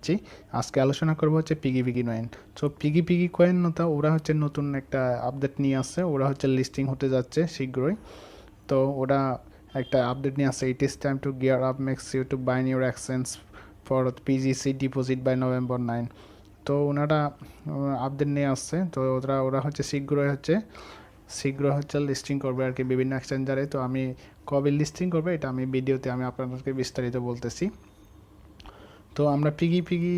যাচ্ছি। আজকে আলোচনা করব হচ্ছে piggy piggy coin. So piggy piggy coin ওরা হচ্ছে নতুন একটা আপডেট নিয়ে আসছে, ওরা হচ্ছে লিস্টিং হতে যাচ্ছে শীঘ্রই। তো ওরা একটা আপডেট নিয়ে আসছে, it is time to gear up makes you to bind your exchange for PGC deposit by November 9। তো ওনারা আপডেট নিয়ে আসছে, তো ওরা ওরা হচ্ছে শীঘ্র হচ্ছে লিস্টিং করবে আর কি বিভিন্ন এক্সচেঞ্জারে। তো আমি কবে লিস্টিং করবে এটা আমি ভিডিওতে আমি আপনাদেরকে বিস্তারিত বলতেছি। তো আমরা পিগি পিগি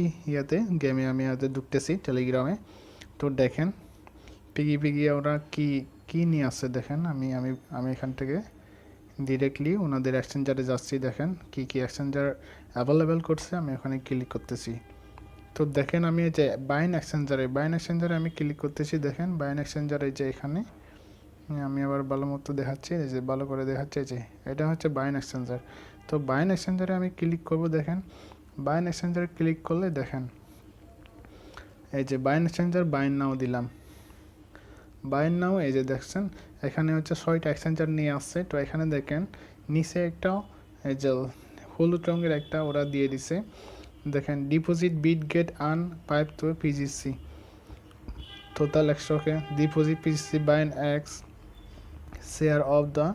গেমে আমি ঢুকতেছি টেলিগ্রামে। তো দেখেন পিগি পিগি ওরা কি কি নিয়ে আসছে দেখেন। আমি আমি আমি এখান থেকে ডিরেক্টলি ওনাদের এক্সচেঞ্জারে যাচ্ছি। দেখেন কি কি এক্সচেঞ্জার অ্যাভেলেবেল করছে, আমি ওখানে ক্লিক করতেছি। তো দেখেন আমি এই যে বাইন এক্সচেঞ্জারে আমি ক্লিক করতেছি। দেখেন বাইন এক্সচেঞ্জারে যে এখানে আমি আবার ভালো মতো দেখাচ্ছি, এই যে ভালো করে দেখাচ্ছে যে এটা হচ্ছে বাইন এক্সচেঞ্জার। তো বাইন এক্সচেঞ্জারে আমি ক্লিক করব। দেখেন বাইন এক্সচেঞ্জারে ক্লিক করলে দেখেন এই যে বাইন এক্সচেঞ্জার বাইন নাও দিলাম। বাইন নাও এই যে দেখছেন এখানে হচ্ছে 6টা এক্সচেঞ্জার নিয়ে আসছে। তো এখানে দেখেন নিচে একটা এই যে হলুদ রঙের একটা ওরা দিয়ে দিছে। দেখেন deposit Bitget an pipe to PGC total 100কে deposit PGC bind X share of the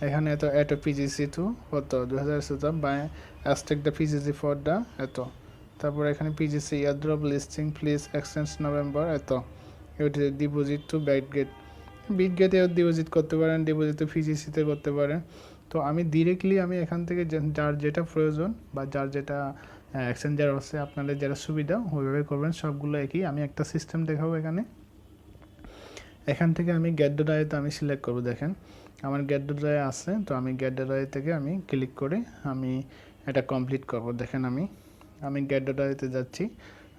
এখানে এত পিজিসি টু কত 2017 by Aztec the PGC for the এত। তারপর এখানে PGC airdrop listing please exchange November এত। এটা ডিপোজিট টু বিট গেটে ডিপোজিট করতে পারেন, ডিপোজিট টু পিজিসিতে করতে পারেন। তো আমি ডিরেক্টলি আমি এখান থেকে যার যেটা প্রয়োজন বা যার যেটা এক্সচেঞ্জার আছে আপনাদের যেটা সুবিধা ওইভাবে করবেন, সবগুলো একই। আমি একটা সিস্টেম দেখাবো এখান থেকে আমি গেট ডট আইতে আমি সিলেক্ট করব। দেখেন আমার গেট ডট আই আছে, তো আমি গেট ডট আই থেকে আমি ক্লিক করে আমি এটা কমপ্লিট করব। দেখেন আমি গেট ডট আইতে যাচ্ছি,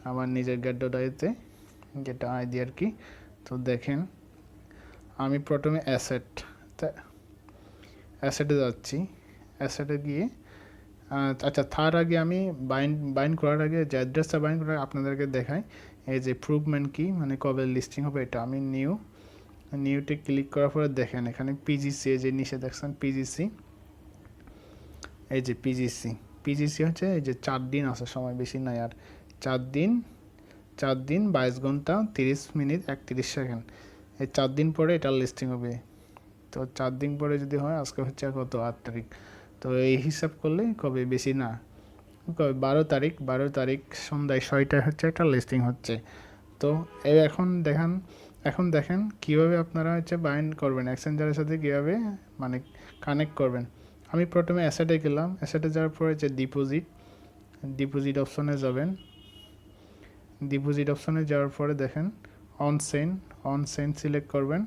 আমার নিজের গেট ডট আইতে যেটা আইডি আর কি। তো দেখেন আমি প্রথমে অ্যাসেটে যাচ্ছি। অ্যাসেটে গিয়ে আচ্ছা তার আগে আমি বাইন্ড করার আগে যে অ্যাড্রেসটা বাইন্ড করার আপনাদেরকে দেখাই। এই যে প্রুভমেন্ট কি মানে কবে লিস্টিং হবে এটা আমি নিউতে ক্লিক করার পরে দেখেন এখানে পিজিসি এই যে নিচে দেখছেন পিজিসি, এই যে পিজিসি হচ্ছে এই যে 4 দিন আছে সময়, বেশি নাই আর। 4 দিন 22 ঘন্টা 30 মিনিট 31 সেকেন্ড, এই 4 দিন পরে এটা লিস্টিং হবে। তো 4 দিন পরে যদি হয় আজকে হচ্ছে কত 8 তারিখ, তো এই হিসাব করলে কবে বেশি না কবে 12 তারিখ সন্ধ্যায় 6টায় হচ্ছে একটা লিস্টিং হচ্ছে। তো এই এখন দেখেন কীভাবে আপনারা হচ্ছে বাইন্ড করবেন এক্সচেঞ্জারের সাথে, কীভাবে মানে কানেক্ট করবেন। আমি প্রথমে অ্যাসেটে গেলাম, অ্যাসেটে যাওয়ার পরে যে ডিপোজিট অপশনে যাবেন। ডিপোজিট অপশনে যাওয়ার পরে দেখেন অন সেন্ড সিলেক্ট করবেন।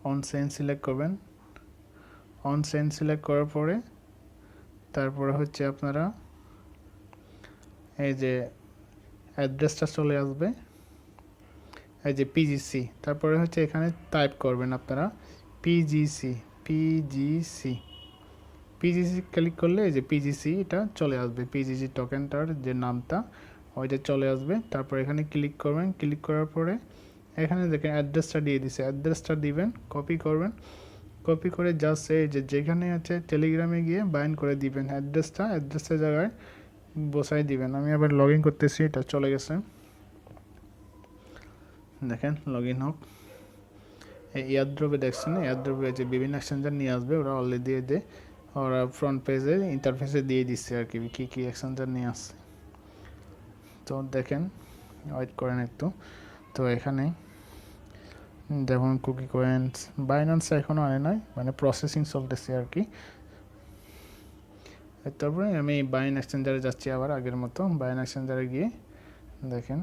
অন সেন্ড সিলেক্ট করার পরে তারপরে হচ্ছে আপনারা এই যে অ্যাড্রেসটা চলে আসবে, এই যে পিজিসি, তারপরে হচ্ছে এখানে টাইপ করবেন আপনারা পিজিসি পিজিসি পিজিসি ক্লিক করলে এই যে পিজিসি এটা চলে আসবে, পিজিসি টোকেনটার যে নামটা ওইটা চলে আসবে। তারপর এখানে ক্লিক করবেন, ক্লিক করার পরে এখানে দেখেন অ্যাড্রেসটা দিয়ে দিছে, অ্যাড্রেসটা দিবেন, কপি করে জাস্ট এই যে যেখানে আছে টেলিগ্রামে গিয়ে বাইন্ড করে দিবেন অ্যাড্রেসের জায়গায় বসাই দিবেন। আমি আবার লগ ইন করতেছি, এটা চলে গেছে। দেখেন লগ ইন হোক। এই এয়ারড্রপে দেখছেন এয়ারড্রপে যে বিভিন্ন এক্সচেঞ্জার নিয়ে আসবে, ওরা অলরেডি ওরা ফ্রন্ট পেজে ইন্টারফেসে দিয়ে দিচ্ছে আর কি কী কী এক্সচেঞ্জার নিয়ে আসছে। তো দেখেন ওয়েট করেন একটু। তো এখানে যেমন কুকি কয়েন্স বাইন্যান্স এখনও আনে নাই, মানে প্রসেসিং চলতেছে আর কি। তারপরে আমি বাইন এক্সচেঞ্জারে যাচ্ছি আবার আগের মতো। বাইন এক্সচেঞ্জারে গিয়ে দেখেন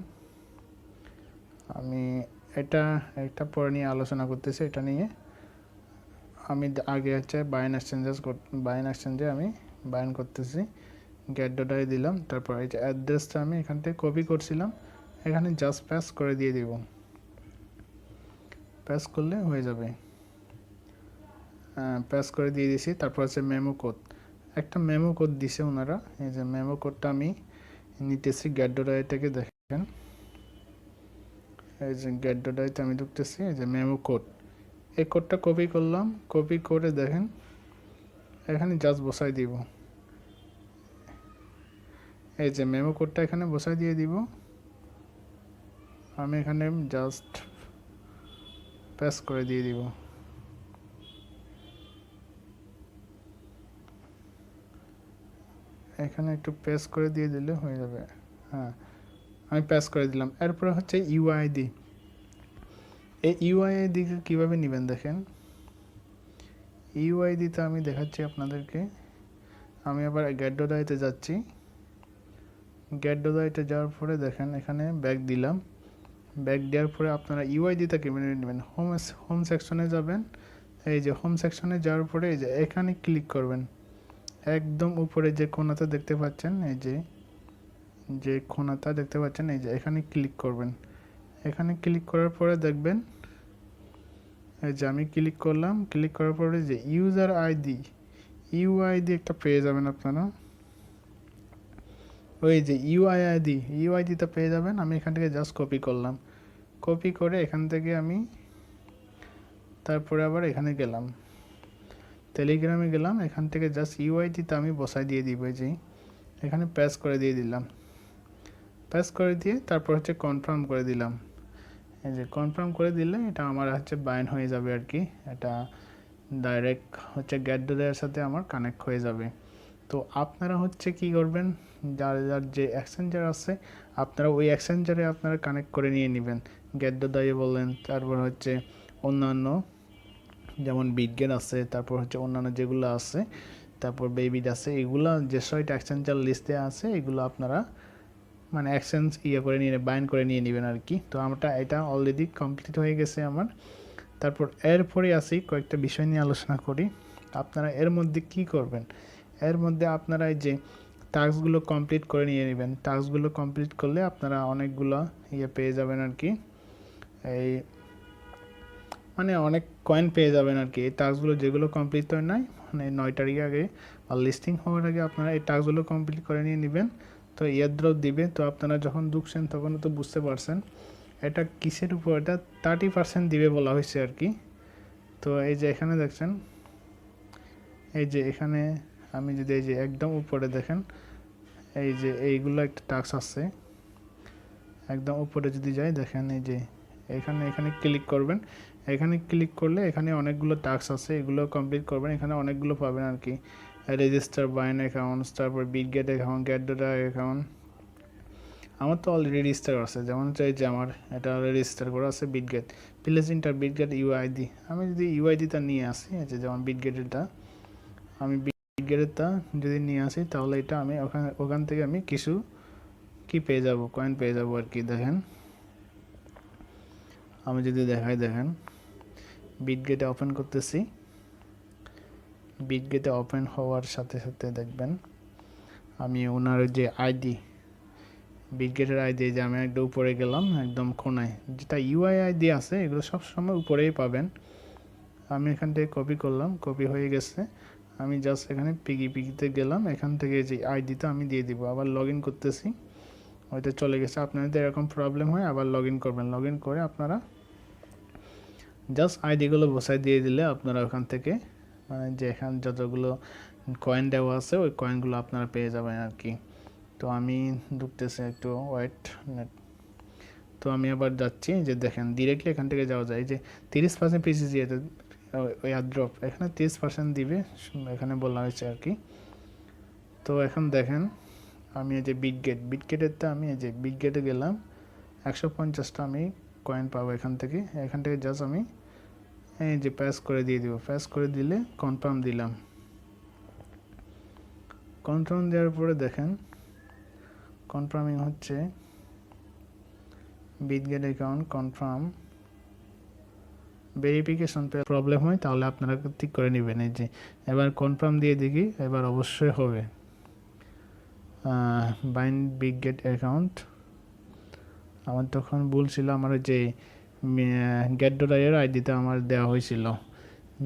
আমি এটা পরে নিয়ে আলোচনা করতেছি। এটা নিয়ে আমি আগে হচ্ছে বাইন এক্সচেঞ্জে আমি বাইন করতেছি, গেট ডট আই দিলাম। তারপর এই যে অ্যাড্রেসটা আমি এখান থেকে কপি করছিলাম, এখানে জাস্ট প্যাস করে দিয়ে দিব, প্যাস করলে হয়ে যাবে। প্যাস করে দিয়ে দিছি। তারপর হচ্ছে একটা মেমো কোড দিছে ওনারা, এই যে মেমো কোডটা আমি নিতেছি গেট ডট আই থেকে। দেখেন এই যে গেট ডট আইতে আমি ঢুকতেছি, এই যে মেমো কোড, এই কোডটা কপি করলাম, কপি করে দেখেন এখানে জাস্ট বসাই দিব। এই যে মেমো কোডটা এখানে বসাই দিয়ে দিব। আমি এখানে জাস্ট পেস্ট করে দিয়ে দিব। এখানে একটু পেস্ট করে দিয়ে দিলে হয়ে যাবে। হ্যাঁ, আমি পেস্ট করে দিলাম। এরপরে হচ্ছে ইউআইডি। এই ইউআইডিকে কীভাবে নেবেন দেখেন। ইউআইডিতে আমি দেখাচ্ছি আপনাদেরকে। আমি আবার গেট ডট আইতে যাচ্ছি। গেট ডট আইতে যাওয়ার পরে দেখেন এখানে ব্যাক দিলাম। ব্যাক দেওয়ার পরে আপনারা ইউআইডিটা কীভাবে নেবেন, হোম সেকশনে যাবেন। এই যে হোম সেকশনে যাওয়ার পরে এই যে এখানে ক্লিক করবেন। একদম উপরে যে কোণাটা দেখতে পাচ্ছেন, এই যে কোণাটা দেখতে পাচ্ছেন, এই যে এখানে ক্লিক করবেন। এখানে ক্লিক করার পরে দেখবেন এই যে আমি ক্লিক করলাম। ক্লিক করার পরে যে ইউজার আইডি, ইউআইডি একটা পেয়ে যাবেন আপনারা। ওই যে ইউআইডিটা পেয়ে যাবেন। আমি এখান থেকে জাস্ট কপি করলাম। কপি করে এখান থেকে আমি তারপরে আবার এখানে গেলাম, টেলিগ্রামে গেলাম। এখান থেকে জাস্ট ইউআইডিটা আমি বসাই দিয়ে দিব। যে এখানে পেস্ট করে দিয়ে দিলাম। পেস্ট করে দিয়ে তারপর হচ্ছে কনফার্ম করে দিলাম। এই যে কনফার্ম করে দিলে এটা আমার হচ্ছে বাইন্ড হয়ে যাবে আর কি। এটা ডাইরেক্ট হচ্ছে গেট ডোরের সাথে আমার কানেক্ট হয়ে যাবে। তো আপনারা হচ্ছে কি করবেন, যার যে এক্সচেঞ্জার আছে আপনারা ওই এক্সচেঞ্জারে আপনারা কানেক্ট করে নিয়ে নেবেন। গেট ডোরে বলেন, তারপর হচ্ছে অন্যান্য যেমন বিটগেট আছে, তারপর হচ্ছে অন্যান্য যেগুলো আছে, তারপর বেবিট আছে, এগুলো যে ছয়টা এক্সচেঞ্জার লিস্টে আছে এগুলো আপনারা মানে এক্সচেঞ্জ করে নিয়ে বাইন্ড করে নিয়ে নেবেন আর কি। তো এটা অলরেডি কমপ্লিট হয়ে গেছে আমার। তারপর এরপরে আসি কয়েকটা বিষয় নিয়ে আলোচনা করি। আপনারা এর মধ্যে কি করবেন, এর মধ্যে আপনারা এই যে টাস্কগুলো কমপ্লিট করে নিয়ে নেবেন। টাস্কগুলো কমপ্লিট করলে আপনারা অনেকগুলো পেয়ে যাবেন আর কি। এই মানে অনেক কয়েন পেয়ে যাবেন আর কি। এই টাস্কগুলো যেগুলো কমপ্লিট হয় নাই মানে 9 তারিখ আগে বা লিস্টিং হওয়ার আগে আপনারা এই টাস্কগুলো কমপ্লিট করে নিয়ে নেবেন। তো এয়ারড্রপ দিবে। তো আপনারা যখন ঢুকছেন তখন তো বুঝতে পারছেন এটা কিসের উপর, এটা 30% দিবে বলা হয়েছে আর কি। তো এই যে এখানে দেখছেন, এই যে এখানে আমি যদি এই যে একদম উপরে দেখেন, এই যে এইগুলো একটা টাস্ক আছে। একদম উপরে যদি যাই দেখেন এই যে এখানে ক্লিক করবেন। এখানে ক্লিক করলে এখানে অনেকগুলো টাস্ক আছে, এগুলো কমপ্লিট করবেন। এখানে অনেকগুলো পাবেন আর কি। রেজিস্টার বাইন অ্যাকাউন্টস, তারপর বিটগেট অ্যাকাউন্ট, গেট ডোটা অ্যাকাউন্ট। আমার তো অলরেডি রেজিস্টার আছে, যেমন চাই যে আমার এটা রেজিস্টার করা আছে Bitget. Place inter Bitget UID. আমি যদি ইউআইডিটা নিয়ে আসি, আছে যেমন বিটগেটেরটা, আমি বিটগেটেরটা যদি নিয়ে আসি তাহলে এটা আমি ওখান থেকে আমি কিছু কি পেয়ে যাব, কয়েন পেয়ে যাব আর কি। দেখেন আমি যদি দেখাই, দেখেন বিটগেটে ওপেন করতেছি। বিটগেটে ওপেন হওয়ার সাথে সাথে দেখবেন আমি ওনার যে আইডি, বিটগেটের আইডি, যে আমি একদম উপরে গেলাম, একদম কোনায় যেটা ইউআইডি আছে এগুলো সবসময় উপরেই পাবেন। আমি এখান থেকে কপি করলাম, কপি হয়ে গেছে। আমি জাস্ট এখানে পিগিতে গেলাম, এখান থেকে যে আইডিটা আমি দিয়ে দিব। আবার লগ ইন করতেছি, হয়তো চলে গেছে। আপনাদের এরকম প্রবলেম হয় আবার লগ ইন করবেন। লগ ইন করে আপনারা জাস্ট আইডিগুলো বসাই দিয়ে দিলে আপনারা ওখান থেকে মানে যে এখানে যতগুলো কয়েন দেওয়া আছে ওই কয়েনগুলো আপনারা পেয়ে যাবেন আর কি। তো আমি ঢুকতেছি, একটু ওয়েট নেট। তো আমি আবার যাচ্ছি, যে দেখেন ডিরেক্টলি এখান থেকে যাওয়া যায়। যে 30% পিসি যেতে ওই এয়ারড্রপ এখানে 30% দিবে এখানে বলা হয়েছে আর কি। তো এখন দেখেন আমি এই যে বিটগেটেরটা আমি এই যে বিটগেটে গেলাম, 150টা আমি কয়েন পাবো এখান থেকে। জাস্ট আমি এই যে প্যাস করে দিয়ে দিব। প্যাস করে দিলে কনফার্ম দিলাম। কনফার্ম দেওয়ার পরে দেখেন কনফার্মিং হচ্ছে। Bitget account confirm, verification problem হয় তাহলে আপনারা ঠিক করে নেবেন। এই যে এবার কনফার্ম দিয়ে দেখি, এবার অবশ্যই হবে। বাইন্ড বিটগেট অ্যাকাউন্ট, আমার তখন ভুল ছিল। আমার যে গেট ডলারের আইডিটা আমার দেওয়া হয়েছিল,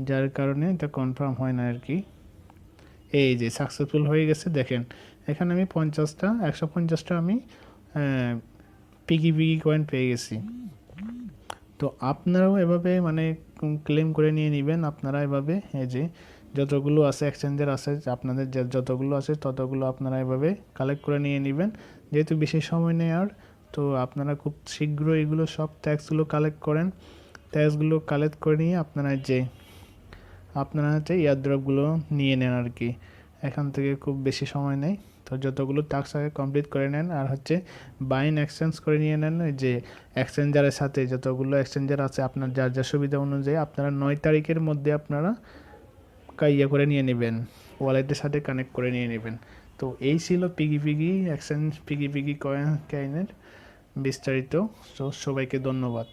যার কারণে এটা কনফার্ম হয় না আর কি। এই যে সাকসেসফুল হয়ে গেছে দেখেন। এখানে আমি 150টা আমি পিগি কয়েন পেয়ে গেছি। তো আপনারাও এভাবে মানে ক্লেম করে নিয়ে নেবেন। আপনারা এভাবে এই যে যতগুলো আছে এক্সচেঞ্জার আছে আপনাদের যতগুলো আছে ততগুলো আপনারা এভাবে কালেক্ট করে নিয়ে নেবেন। যেহেতু বেশি সময় নেই আর, তো আপনারা খুব শীঘ্র এগুলো সব ট্যাক্সগুলো কালেক্ট করেন। ট্যাক্সগুলো কালেক্ট করে নিয়ে আপনারা হচ্ছে এয়ারড্রপগুলো নিয়ে নেন আর কি। এখান থেকে খুব বেশি সময় নেই, তো যতগুলো টাস্ক আগে কমপ্লিট করে নেন আর হচ্ছে বাইন এক্সচেঞ্জ করে নিয়ে নেন। যে এক্সচেঞ্জারের সাথে যতগুলো এক্সচেঞ্জার আছে আপনার যার যার সুবিধা অনুযায়ী আপনারা 9 তারিখের মধ্যে আপনারা ইয়ে করে নিয়ে নেবেন, ওয়ালেটের সাথে কানেক্ট করে নিয়ে নেবেন। তো এই ছিল piggy piggy exchange piggy piggy কয়েনের বিস্তারিত। তো সবাইকে ধন্যবাদ।